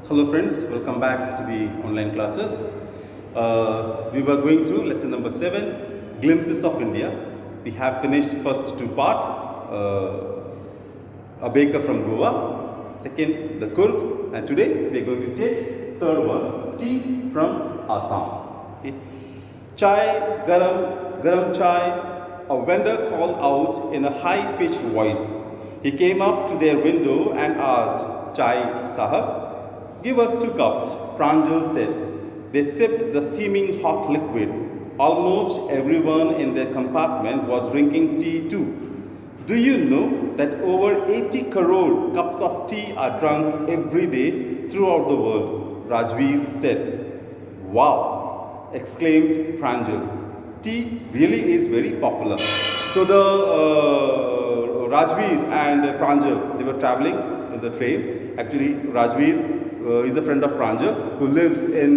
Hello friends, welcome back to the online classes. We were going through lesson number 7, Glimpses of India. We have finished first two part, a baker from Goa, second the Kurd, and today we are going to take third one, tea from Assam. Okay. Chai, garam chai, a vendor called out in a high-pitched voice. He came up to their window and asked, "Chai, Sahab?" "Give us 2 cups," Pranjal said. They sipped the steaming hot liquid. Almost everyone in their compartment was drinking tea too. "Do you know that over 80 crore cups of tea are drunk every day throughout the world?" Rajveer said. "Wow," exclaimed Pranjal. "Tea really is very popular." So the Rajveer and Pranjal, they were traveling in the train. Actually, Rajveer is a friend of Pranjal who lives in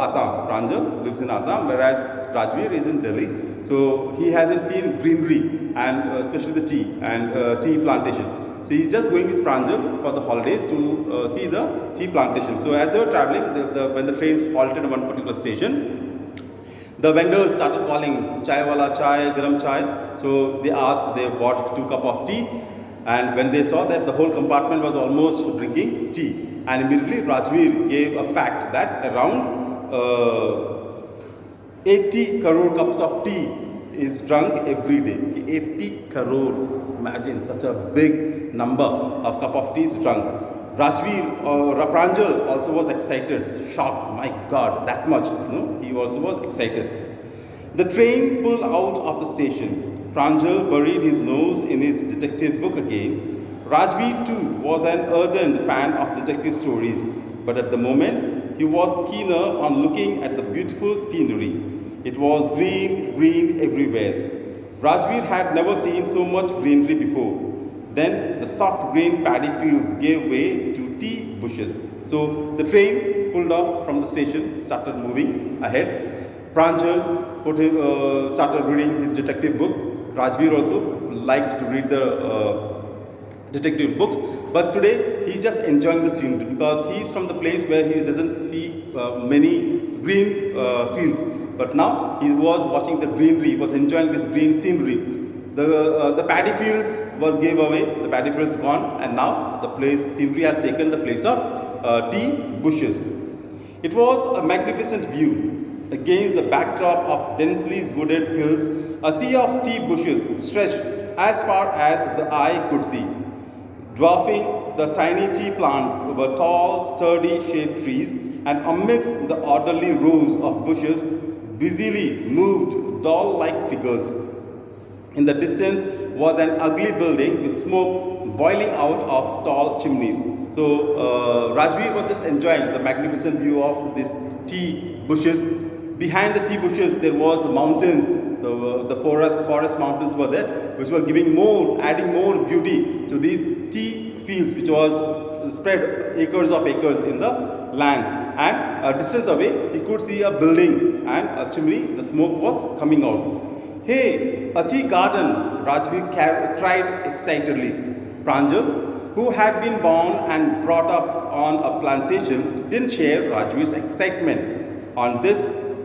Assam. Pranjal lives in Assam, whereas Rajveer is in Delhi. So he hasn't seen greenery and especially the tea and tea plantation. So he's just going with Pranjal for the holidays to see the tea plantation. So as they were traveling, when the trains halted at one particular station, the vendors started calling, "Chai wala chai, garam chai." So they asked, they bought 2 cups of tea, and when they saw that the whole compartment was almost drinking tea, and immediately Rajveer gave a fact that around 80 crore cups of tea is drunk every day. 80 crore, imagine such a big number of cup of tea is drunk. Pranjal also was excited, shocked. My God, that much. No, he also was excited. The train pulled out of the station. Pranjal buried his nose in his detective book again. Rajveer too was an ardent fan of detective stories, but at the moment he was keener on looking at the beautiful scenery. It was green everywhere. Rajveer had never seen so much greenery before. Then the soft green paddy fields gave way to tea bushes. So the train pulled off from the station, started moving ahead. Pranjal started reading his detective book. Rajveer also liked to read the detective books, but today he's just enjoying the scenery because he's from the place where he doesn't see many green fields. But now he was watching the greenery, he was enjoying this green scenery. The paddy fields gave away, the paddy fields gone, and now the scenery has taken the place of tea bushes. It was a magnificent view. Against the backdrop of densely wooded hills, a sea of tea bushes stretched as far as the eye could see. Dwarfing the tiny tea plants were tall, sturdy shade trees, and amidst the orderly rows of bushes busily moved doll-like figures. In the distance was an ugly building with smoke boiling out of tall chimneys. So Rajveer was just enjoying the magnificent view of these tea bushes. Behind the tea bushes there was the mountains, the forest mountains were there, which were adding more beauty to these tea fields, which was spread acres of acres in the land. And a distance away he could see a building and a chimney, the smoke was coming out. "Hey, a tea garden!" Rajveer cried excitedly. Pranjal, who had been born and brought up on a plantation, didn't share Rajveer's excitement.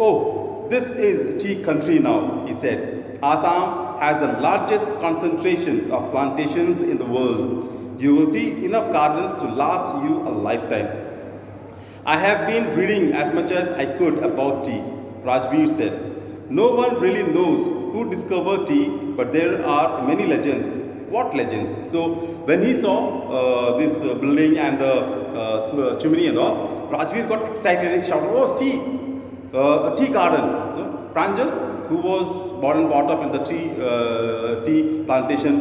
"Oh, this is tea country now," he said. "Assam has the largest concentration of plantations in the world. You will see enough gardens to last you a lifetime." "I have been reading as much as I could about tea," Rajveer said. "No one really knows who discovered tea, but there are many legends." "What legends?" So when he saw this building and the chimney and all, Rajveer got excited and shouted, "Oh, see, a tea garden." Pranjal, who was born and brought up in the tea plantation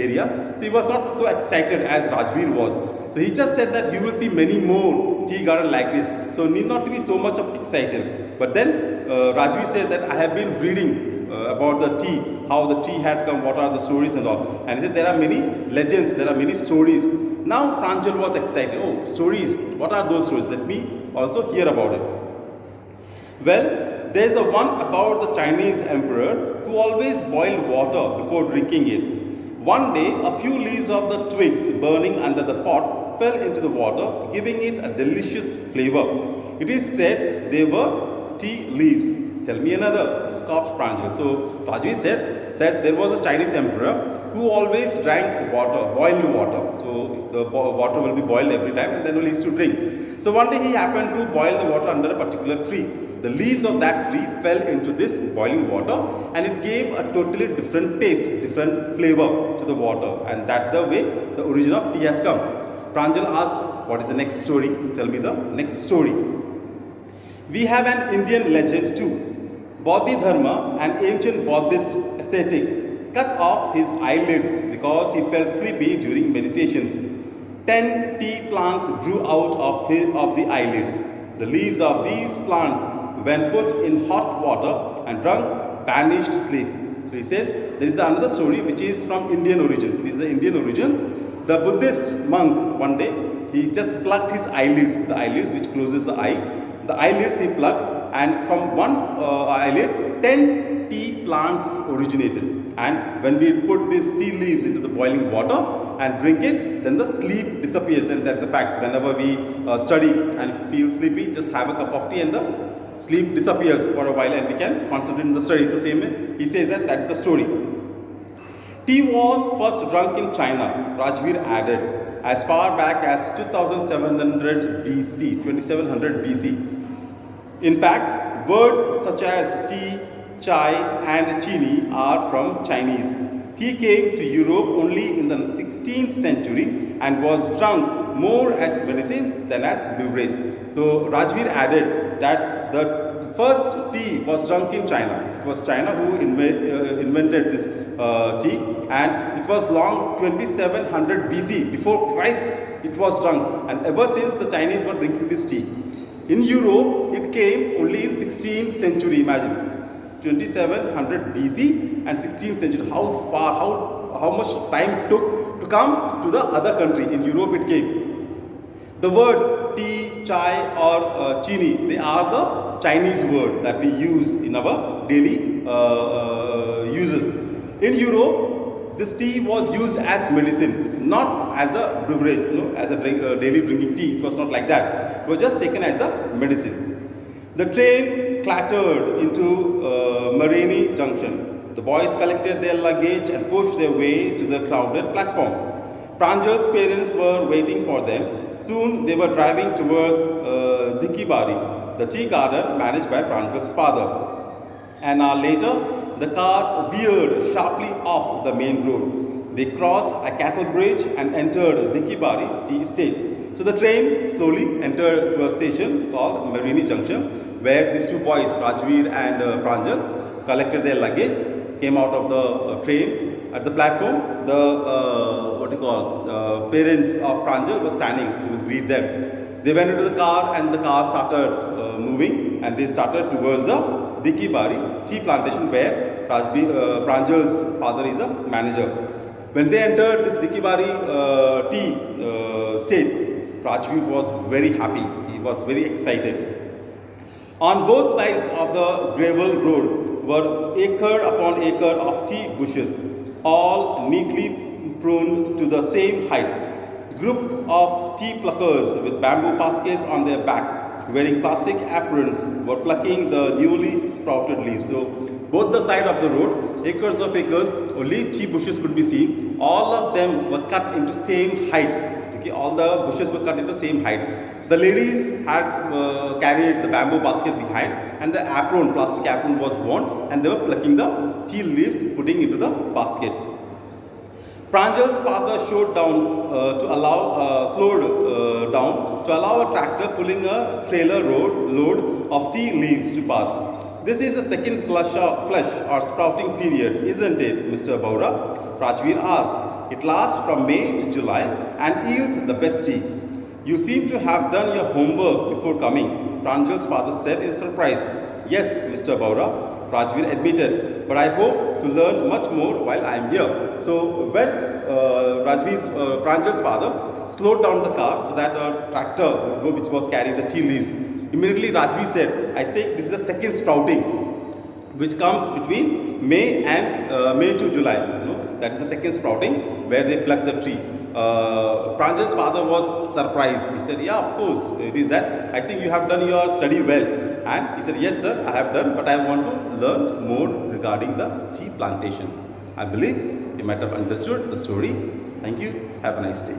area, so he was not so excited as Rajveer was. So he just said that you will see many more tea garden like this, so need not to be so much of excited. But then Rajveer said that I have been reading about the tea, how the tea had come, what are the stories and all. And he said there are many legends, there are many stories. Now Pranjal was excited. "Oh, stories, what are those stories? Let me also hear about it." "Well, there's the one about the Chinese emperor who always boiled water before drinking it. One day, a few leaves of the twigs burning under the pot fell into the water, giving it a delicious flavor. It is said they were tea leaves. Tell me another, scoffed Pranjal. So Rajvi said that there was a Chinese emperor who always drank water, boiled water. So the water will be boiled every time and then he used to drink. So one day he happened to boil the water under a particular tree. The leaves of that tree fell into this boiling water and it gave a totally different taste, different flavor to the water, and that's the way the origin of tea has come. Pranjal asked, what is the next story? Tell me the next story. We have an Indian legend too. Bodhidharma, an ancient Buddhist ascetic, cut off his eyelids because he felt sleepy during meditations. 10 tea plants grew out of the eyelids. The leaves of these plants, when put in hot water and drunk, banished sleep. So he says there is another story which is from Indian origin. It is the Indian origin. The Buddhist monk one day he just plucked his eyelids, the eyelids which closes the eye. The eyelids he plucked, and from one eyelid 10 tea plants originated. And when we put these tea leaves into the boiling water and drink it, then the sleep disappears, and that's a fact. Whenever we study and feel sleepy, just have a cup of tea and the sleep disappears for a while and we can concentrate in the study. So same way, he says that is the story. Tea was first drunk in China, Rajveer added, as far back as 2700 BC, 2700 BC. In fact, words such as tea, chai and chini are from Chinese. Tea came to Europe only in the 16th century and was drunk more as medicine than as beverage. So Rajveer added that the first tea was drunk in China. It was China who invented this tea, and it was long 2700 BC. Before Christ, it was drunk, and ever since the Chinese were drinking this tea. In Europe, it came only in 16th century. Imagine 2700 BC and 16th century. How far? How much time took to come to the other country? In Europe, it came. The words tea, chai or chini, they are the Chinese word that we use in our daily uses. In Europe, this tea was used as medicine, not as a beverage, as a daily drinking tea. It was not like that. It was just taken as a medicine. The train clattered into Marani Junction. The boys collected their luggage and pushed their way to the crowded platform. Pranjal's parents were waiting for them. Soon they were driving towards Dikibari, the tea garden managed by Pranjal's father. An hour later, the car veered sharply off the main road. They crossed a cattle bridge and entered Dikibari tea estate. So the train slowly entered to a station called Marani Junction, where these two boys, Rajveer and Pranjal, collected their luggage, came out of the train. At the platform, the parents of Pranjal were standing to greet them. They went into the car and the car started moving, and they started towards the Dikibari tea plantation where Pranjal's father is a manager. When they entered this Dikibari tea estate, Rajveer was very happy. He was very excited. On both sides of the gravel road were acre upon acre of tea bushes, all neatly pruned to the same height. Group of tea pluckers with bamboo baskets on their backs, wearing plastic aprons, were plucking the newly sprouted leaves. So both the side of the road, acres of acres, only tea bushes could be seen. All of them were cut into same height. Okay, all the bushes were cut into same height. The ladies had carried the bamboo basket behind, and the apron, plastic apron was worn, and they were plucking the tea leaves, putting into the basket. Pranjal's father slowed down to allow a tractor pulling a trailer load of tea leaves to pass. This is the second flush or sprouting period, isn't it, Mr. Baura? Rajveer asked. It lasts from May to July and yields the best tea. You seem to have done your homework before coming, Pranjal's father said in surprise. Yes, Mr. Baura, Rajveer admitted, but I hope to learn much more while I am here. So when Pranjal's father slowed down the car so that a tractor would go which was carrying the tea leaves, immediately Rajveer said, I think this is the second sprouting which comes between May to July. That is the second sprouting where they pluck the tree. Pranjal's father was surprised. He said, yeah, of course, it is that. I think you have done your study well. And he said, yes, sir, I have done, but I want to learn more regarding the tea plantation. I believe you might have understood the story. Thank you. Have a nice day.